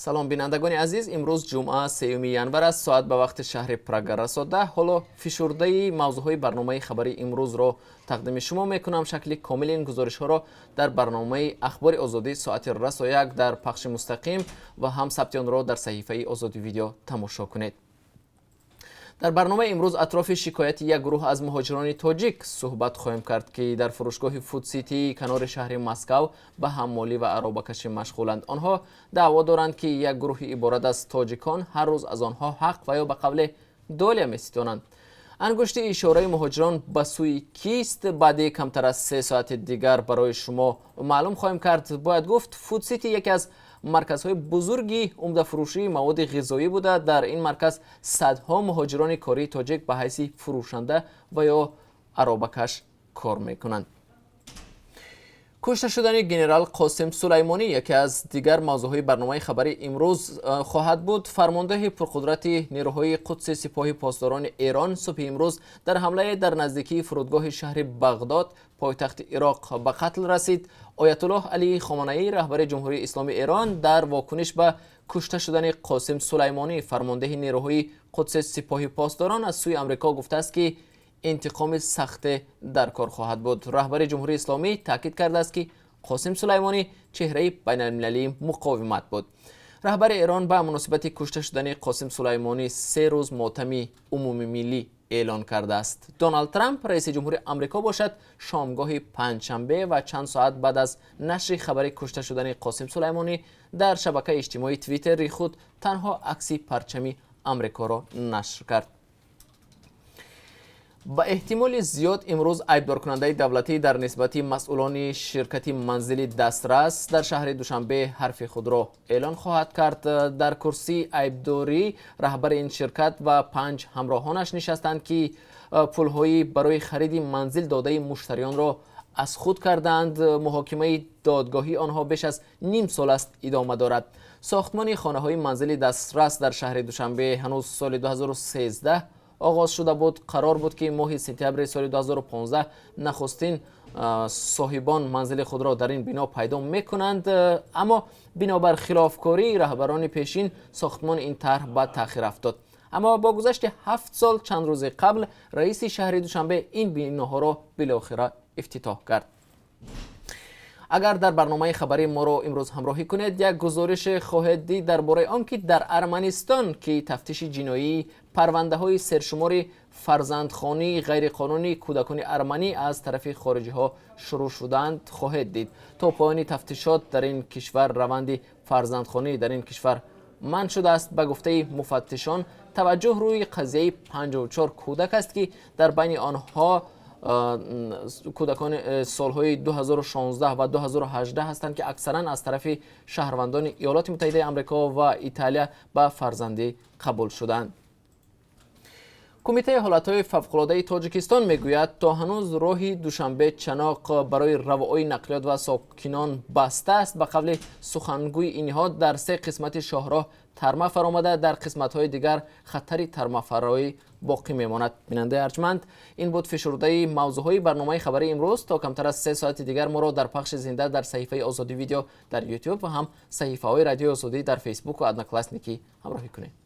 سلام بینندگان عزیز، امروز جمعه 3 ینور است. ساعت به وقت شهر پراگ رسیده. حالا فشرده موضوعهای برنامه خبری امروز را تقدیم شما میکنم. شکل کامل این گزارش ها را در برنامه اخبار آزادی ساعت رس و یک در پخش مستقیم و هم ثبت آن را در صحیفه آزادی ویدیو تماشا کنید. در برنامه امروز اطراف شکایت یک گروه از مهاجران تاجیک صحبت خواهیم کرد که در فروشگاه فود سیتی کنار شهر مسکو به حمالی و عرابه‌کشی مشغولند. آنها دعوا دارند که یک گروه عبارت از تاجیکان هر روز از آنها حق و یا به قول دولت می‌ستانند. انگشت اشاره مهاجران به سوی کیست؟ بعد کمتر از 3 ساعت دیگر برای شما معلوم خواهیم کرد. باید گفت فود سیتی یکی از مرکزهای بزرگی عمده فروشی مواد غذایی بوده. در این مرکز صدها مهاجران کاری تاجیک به حیث فروشنده و یا عرابه‌کش کار میکنند. کشته شدن ژنرال قاسم سلیمانی یکی از دیگر موضوعهای برنامه خبری امروز خواهد بود. فرمانده پرقدرت نیروهای قدس سپاه پاسداران ایران صبح امروز در حمله در نزدیکی فرودگاه شهر بغداد پایتخت عراق به قتل رسید. آیت الله علی خامنه‌ای رهبر جمهوری اسلامی ایران در واکنش به کشته شدن قاسم سلیمانی فرمانده نیروهای قدس سپاه پاسداران از سوی آمریکا گفته است که انتقام سخت در کار خواهد بود. رهبر جمهوری اسلامی تاکید کرده است که قاسم سلیمانی چهره بین المللی مقاومت بود. رهبر ایران به مناسبت کشته شدن قاسم سلیمانی 3 روز ماتم عمومی ملی اعلان کرده است. دونالد ترامپ رئیس جمهور آمریکا باشد شامگاه پنجشنبه و چند ساعت بعد از نشر خبر کشته شدن قاسم سلیمانی در شبکه اجتماعی توییتر خود تنها عکس پرچم آمریکا را نشر کرد. با احتمال زیاد امروز عیبدار کننده دولتی در نسبت مسئولان شرکت منزل دسترس در شهر دوشنبه حرف خود را اعلان خواهد کرد. در کرسی عیبداری رهبر این شرکت و 5 همراهانش نشستند که پول‌هایی برای خرید منزل داده مشتریان را از خود کردند. محاکمه دادگاهی آنها بیش از نیم سال است ادامه دارد. ساختمان خانه‌های منزل دسترس در شهر دوشنبه هنوز سال 2013 آغاز شده بود. قرار بود که ماه سپتامبر سال 2015 نخستین صاحبان منزل خود را در این بنا پیدا میکنند، اما بنابر خلافکاری رهبران پیشین ساختمان این طرح به تأخیر افتاد. اما با گذشت 7 سال چند روز قبل رئیس شهر دوشنبه این بناها را بالاخره افتتاح کرد. اگر در برنامه خبری ما را امروز همراهی کنید، یک گزارش خواهید دید درباره آنکه در ارمنستان که تفتیش جنایی پرونده های سرشمار فرزندخوانی غیرقانونی کودکان ارمنی از طرف خارجی ها شروع شدند خواهید دید. تا پایان تفتیشات در این کشور روند فرزندخوانی در این کشور منع شده است. به گفته مفتشان توجه روی قضیه 54 کودک است که در بین آنها کودکان سالهای 2016 و 2018 هستند که اکثرا از طرف شهروندان ایالات متحده آمریکا و ایتالیا به فرزندی قبول شدند. کمیته حالتهای فوق‌العاده تاجیکستان میگوید تا هنوز راه دوشنبه چناق برای روای نقلیات و ساکنان بسته است. به قول سخنگوی این نهاد در 3 قسمت شاهراه ترمه فرآمده، در قسمت‌های دیگر خطر ترمه فرایی باقی میماند. بیننده ارجمند، این بود فشرده موضوعهای برنامه خبری امروز. تا کمتر از 3 ساعت دیگر ما را در پخش زنده در صحیفه آزادی ویدیو در یوتیوب و هم صحیفه‌های رادیو آزادی در فیسبوک و ادنا کلاس نیکی همراهی کنید.